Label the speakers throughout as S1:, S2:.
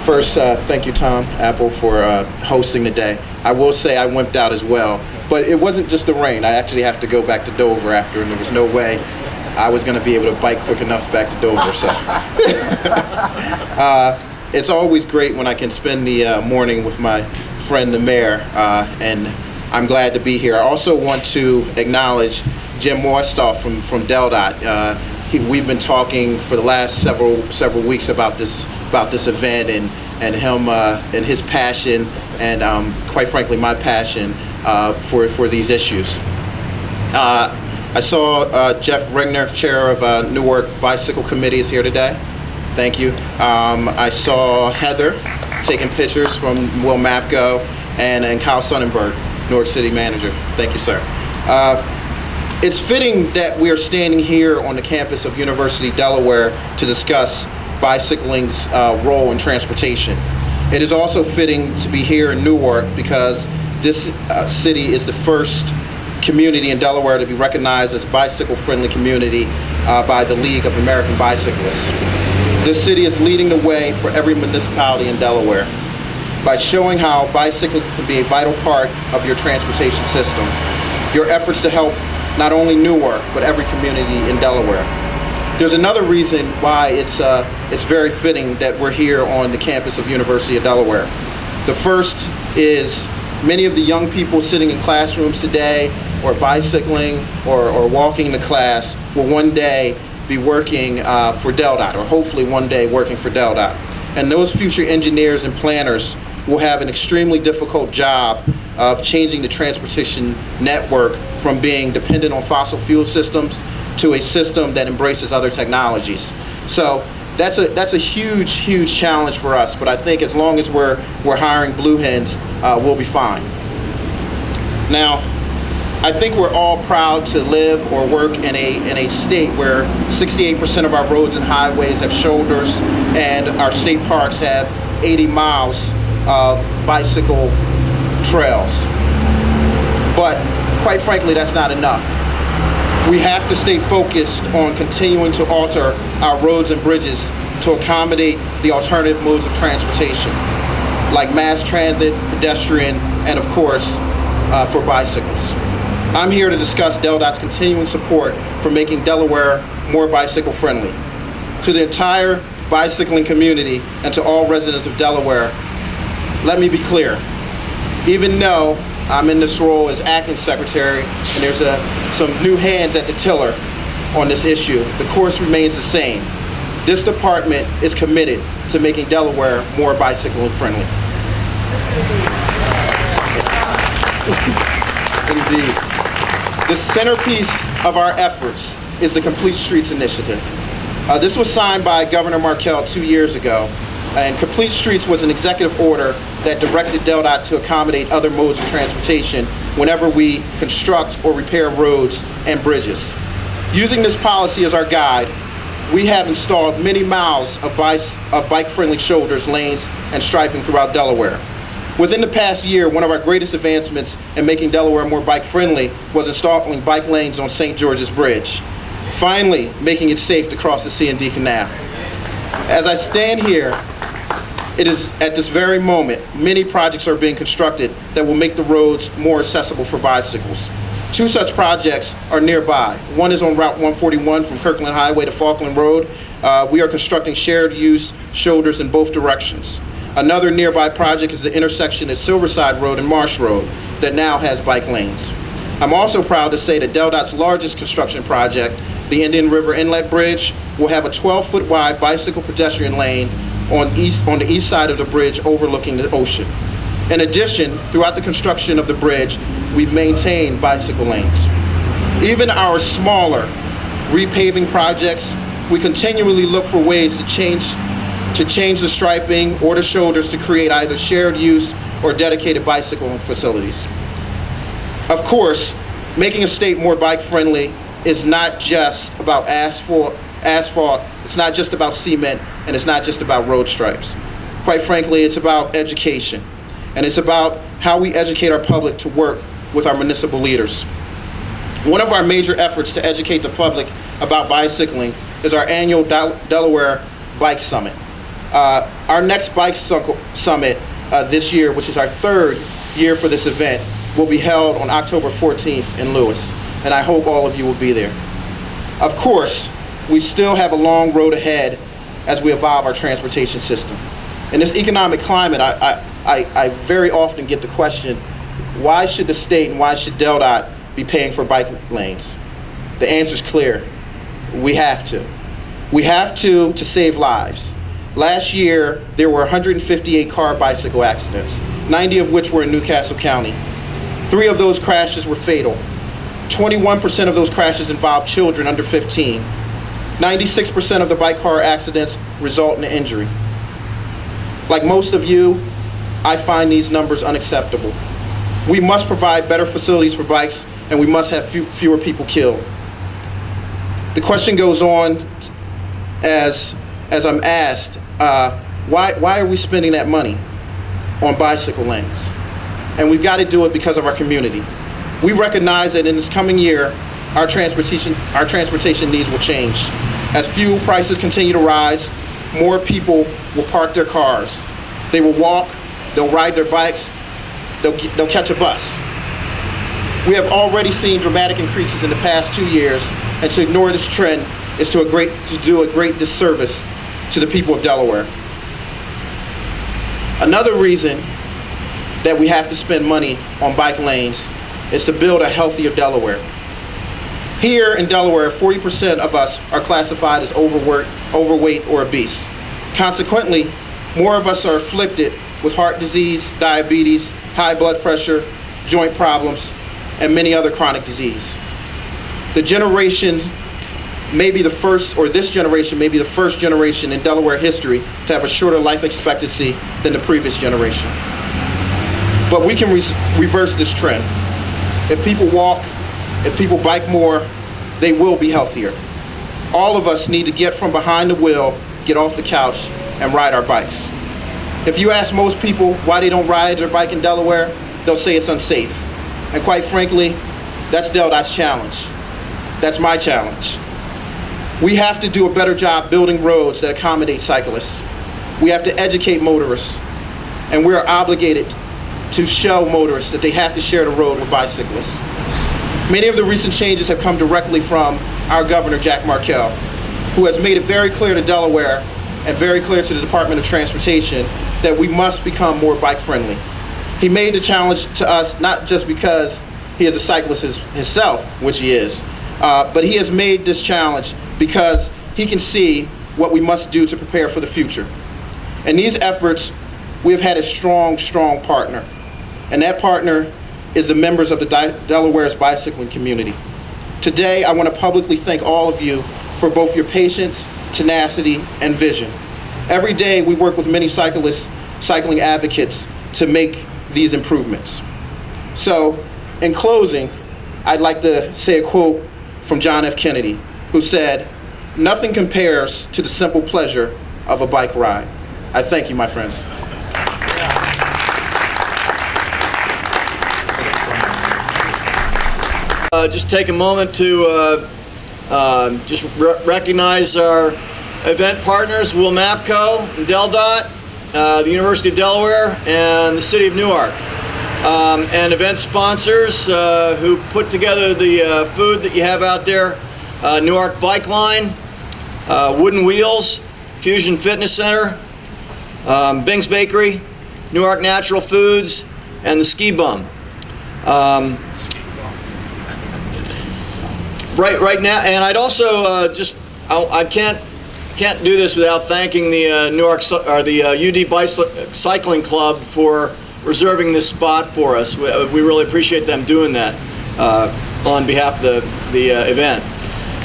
S1: First, thank you, Tom Apple, for hosting the day. I will say I wimped out as well, but it wasn't just the rain. I actually have to go back to Dover after, and there was no way I was going to be able to bike quick enough back to Dover. So it's always great when I can spend the morning with my friend, the mayor, and I'm glad to be here. I also want to acknowledge Jim Morstoff from DelDOT. We've been talking for the last several weeks about this event and him and his passion and quite frankly my passion for these issues. I saw Jeff Regner, chair of Newark Bicycle Committee, is here today. Thank you. I saw Heather taking pictures from Will Mapgo and Kyle Sonnenberg, Newark City manager. Thank you, sir. It's fitting that we are standing here on the campus of University of Delaware to discuss bicycling's role in transportation. It is also fitting to be here in Newark because this city is the first community in Delaware to be recognized as bicycle-friendly community by the League of American Bicyclists. This city is leading the way for every municipality in Delaware by showing how bicycling can be a vital part of your transportation system. Your efforts to help not only Newark, but every community in Delaware. There's another reason why it's very fitting that we're here on the campus of University of Delaware. The first is many of the young people sitting in classrooms today or bicycling or walking to class will one day be working for DelDOT, or hopefully one day working for DelDOT. And those future engineers and planners will have an extremely difficult job of changing the transportation network from being dependent on fossil fuel systems to a system that embraces other technologies. So that's a huge challenge for us, but I think as long as we're hiring blue hens, we'll be fine. Now, I think we're all proud to live or work in a state where 68% of our roads and highways have shoulders and our state parks have 80 miles of bicycle trails. But quite frankly, that's not enough. We have to stay focused on continuing to alter our roads and bridges to accommodate the alternative modes of transportation, like mass transit, pedestrian, and of course, for bicycles. I'm here to discuss DelDOT's continuing support for making Delaware more bicycle friendly. To the entire bicycling community and to all residents of Delaware, let me be clear. Even though I'm in this role as acting secretary and there's some new hands at the tiller on this issue, the course remains the same. This department is committed to making Delaware more bicycle friendly. Indeed. The centerpiece of our efforts is the Complete Streets Initiative. This was signed by Governor Markell 2 years ago, and Complete Streets was an executive order that directed DelDOT to accommodate other modes of transportation whenever we construct or repair roads and bridges. Using this policy as our guide, we have installed many miles of bike-friendly shoulders, lanes, and striping throughout Delaware. Within the past year, one of our greatest advancements in making Delaware more bike-friendly was installing bike lanes on St. George's Bridge, finally making it safe to cross the C&D Canal. As I stand here, it is at this very moment, many projects are being constructed that will make the roads more accessible for bicycles. Two such projects are nearby. One is on Route 141 from Kirkland Highway to Falkland Road. We are constructing shared use shoulders in both directions. Another nearby project is the intersection at Silverside Road and Marsh Road that now has bike lanes. I'm also proud to say that DelDOT's largest construction project, the Indian River Inlet Bridge, will have a 12-foot wide bicycle pedestrian lane on the east side of the bridge overlooking the ocean. In addition, throughout the construction of the bridge, we've maintained bicycle lanes. Even our smaller repaving projects, we continually look for ways to change the striping or the shoulders to create either shared use or dedicated bicycle facilities. Of course, making a state more bike-friendly is not just about asphalt, it's not just about cement, and it's not just about road stripes. Quite frankly, it's about education, and it's about how we educate our public to work with our municipal leaders. One of our major efforts to educate the public about bicycling is our annual Delaware Bike Summit. Our next bike summit this year, which is our third year for this event, will be held on October 14th in Lewis, and I hope all of you will be there. Of course, we still have a long road ahead as we evolve our transportation system. In this economic climate, I very often get the question, why should the state and why should DelDOT be paying for bike lanes? The answer is clear. We have to. We have to save lives. Last year, there were 158 car-bicycle accidents, 90 of which were in Newcastle County. 3 of those crashes were fatal. 21% of those crashes involved children under 15. 96% of the bike car accidents result in injury. Like most of you, I find these numbers unacceptable. We must provide better facilities for bikes, and we must have fewer people killed. The question goes on as I'm asked, why are we spending that money on bicycle lanes? And we've got to do it because of our community. We recognize that in this coming year, our transportation needs will change. As fuel prices continue to rise, more people will park their cars. They will walk, they'll ride their bikes, they'll catch a bus. We have already seen dramatic increases in the past 2 years, and to ignore this trend is to do a great disservice to the people of Delaware. Another reason that we have to spend money on bike lanes is to build a healthier Delaware. Here in Delaware, 40% of us are classified as overweight or obese. Consequently, more of us are afflicted with heart disease, diabetes, high blood pressure, joint problems, and many other chronic disease. This generation may be the first generation in Delaware history to have a shorter life expectancy than the previous generation. But we can reverse this trend. If people walk, if people bike more, they will be healthier. All of us need to get from behind the wheel, get off the couch, and ride our bikes. If you ask most people why they don't ride their bike in Delaware, they'll say it's unsafe. And quite frankly, that's DelDOT's challenge. That's my challenge. We have to do a better job building roads that accommodate cyclists. We have to educate motorists, and we are obligated to show motorists that they have to share the road with bicyclists. Many of the recent changes have come directly from our governor, Jack Markell, who has made it very clear to Delaware and very clear to the Department of Transportation that we must become more bike friendly. He made the challenge to us not just because he is a cyclist himself, which he is, but he has made this challenge because he can see what we must do to prepare for the future. In these efforts, we have had a strong partner, and that partner is the members of the Delaware's bicycling community. Today, I want to publicly thank all of you for both your patience, tenacity, and vision. Every day, we work with many cycling advocates to make these improvements. So, in closing, I'd like to say a quote from John F. Kennedy, who said, "Nothing compares to the simple pleasure of a bike ride." I thank you, my friends.
S2: Just take a moment to recognize our event partners, WMAPCO, and DelDOT, the University of Delaware, and the City of Newark. And event sponsors who put together the food that you have out there, Newark Bike Line, Wooden Wheels, Fusion Fitness Center, Bing's Bakery, Newark Natural Foods, and the Ski Bum. Right now, and I'd also I can't do this without thanking the UD Bicycling Club for reserving this spot for us. We really appreciate them doing that on behalf of the event.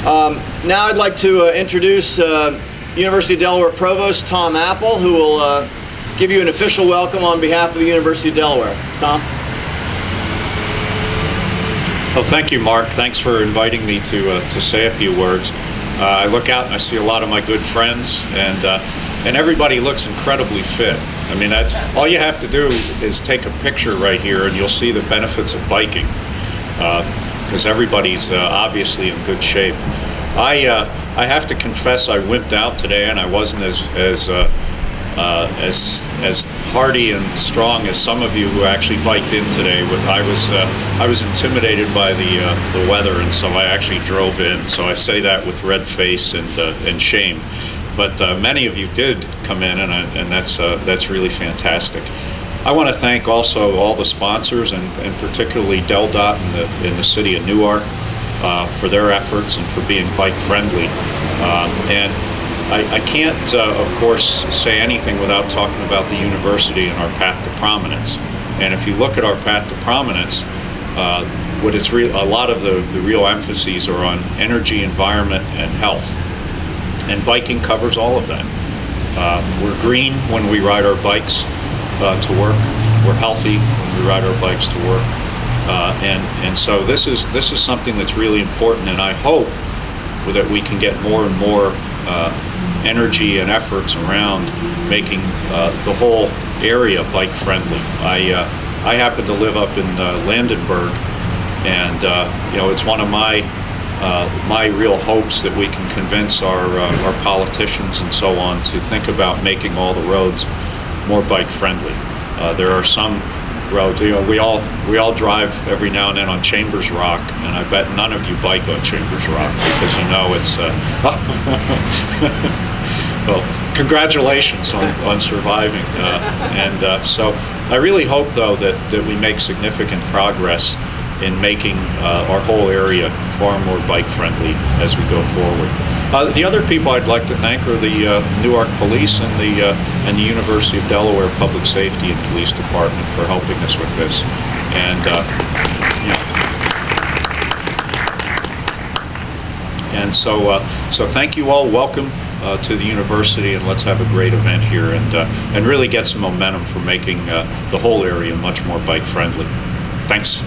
S2: Now I'd like to introduce University of Delaware Provost Tom Apple, who will give you an official welcome on behalf of the University of Delaware. Tom?
S3: Well, thank you, Mark. Thanks for inviting me to say a few words. I look out and I see a lot of my good friends, and everybody looks incredibly fit. I mean, that's all you have to do is take a picture right here, and you'll see the benefits of biking, because everybody's obviously in good shape. I have to confess I wimped out today, and I wasn't as as hardy and strong as some of you who actually biked in today. I was intimidated by the weather, and so I actually drove in. So I say that with red face and shame. But many of you did come in, and that's really fantastic. I want to thank also all the sponsors, and particularly DelDOT in the city of Newark for their efforts and for being bike friendly. And I can't, of course, say anything without talking about the university and our path to prominence. And if you look at our path to prominence, a lot of the real emphases are on energy, environment, and health. And biking covers all of that. We're green when we ride our bikes to work. We're healthy when we ride our bikes to work. And so this is something that's really important, and I hope that we can get more and more energy and efforts around making the whole area bike friendly. I happen to live up in Landenberg, and it's one of my real hopes that we can convince our politicians and so on to think about making all the roads more bike friendly. There are some roads, we all drive every now and then on Chambers Rock, and I bet none of you bike on Chambers Rock because it's well, congratulations on surviving. So I really hope, though, that we make significant progress in making our whole area far more bike friendly as we go forward. The other people I'd like to thank are the Newark Police and the University of Delaware Public Safety and Police Department for helping us with this. And so thank you all. Welcome to the university, and let's have a great event here and really get some momentum for making the whole area much more bike friendly. Thanks.